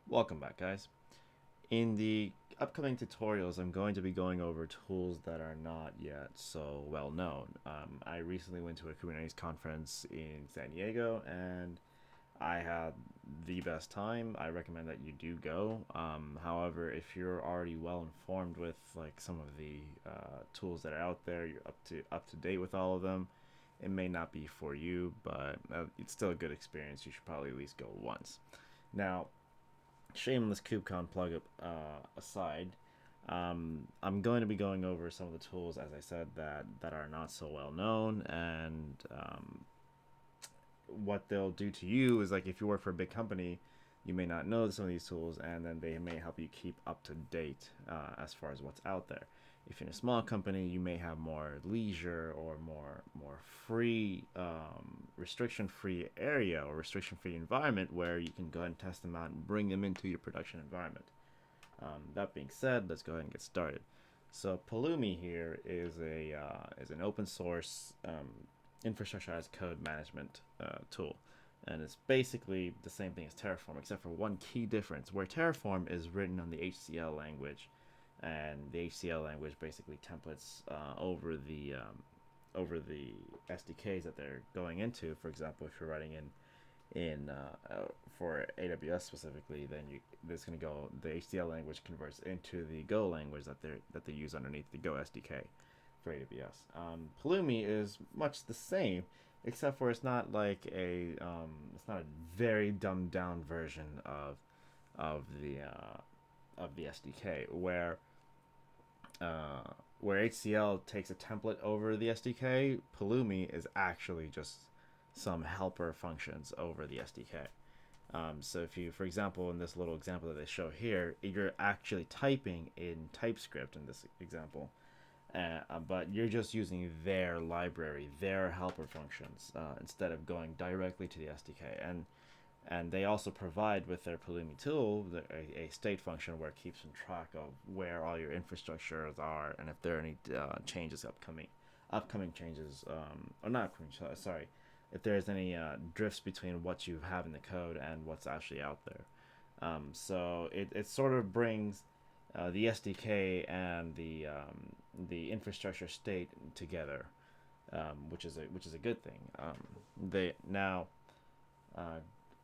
Welcome back, guys. In the upcoming tutorials, I'm going to be going over tools that are not yet so well known. I recently went to a Kubernetes conference in San Diego and I had the best time. I recommend that you do go. However, if you're already well informed with like some of the tools that are out there, you're up to date with all of them. It may not be for you, but it's still a good experience. You should probably at least go once. Now, shameless KubeCon plug aside, I'm going to be going over some of the tools, as I said, that are not so well known, and what they'll do to you is like if you work for a big company, you may not know some of these tools, and then they may help you keep up to date as far as what's out there. If you're in a small company, you may have more leisure or more free, restriction-free area or restriction-free environment where you can go ahead and test them out and bring them into your production environment. That being said, let's go ahead and get started. So Pulumi here is an open source infrastructure as code management tool, and it's basically the same thing as Terraform, except for one key difference, where Terraform is written on the HCL language, and the HCL language basically templates over the SDKs that they're going into. For example, if you're writing in for AWS specifically, then there's going to go the HCL language converts into the Go language that they use underneath the Go SDK for AWS. Pulumi is much the same, except for it's not a very dumbed down version of the SDK where HCL takes a template over the SDK. Pulumi is actually just some helper functions over the SDK. So if you, for example, in this little example that they show here, you're actually typing in TypeScript in this example, but you're just using their library, their helper functions, instead of going directly to the SDK. And they also provide with their Pulumi tool a state function where it keeps in track of where all your infrastructures are and if there are any changes upcoming changes, or not upcoming, sorry, if there's any drifts between what you have in the code and what's actually out there. So it sort of brings the SDK and the infrastructure state together, which is a good thing. They now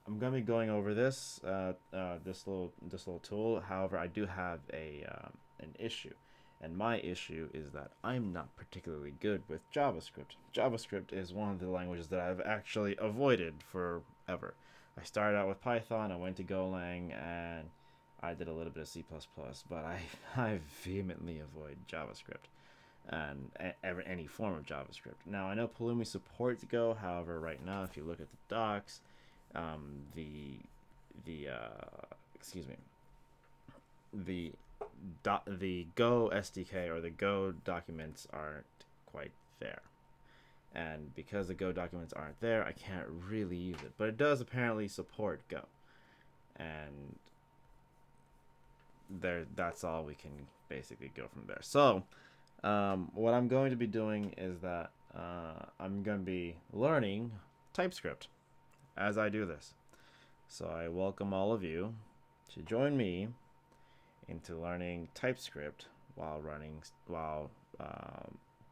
I'm gonna be going over this little tool. However, I do have an issue, and my issue is that I'm not particularly good with JavaScript. JavaScript is one of the languages that I've actually avoided forever. I started out with Python, I went to Golang, and I did a little bit of C++, but I vehemently avoid JavaScript and any form of JavaScript. Now, I know Pulumi supports Go. However, right now, if you look at the docs, the excuse me, the the Go SDK or the Go documents aren't quite there, and because the Go documents aren't there, I can't really use it. But it does apparently support Go, and that's all we can basically go from there. So what I'm going to be doing is that I'm going to be learning TypeScript as I do this. So I welcome all of you to join me into learning TypeScript while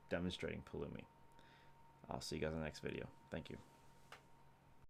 demonstrating Pulumi. I'll see you guys in the next video. Thank you.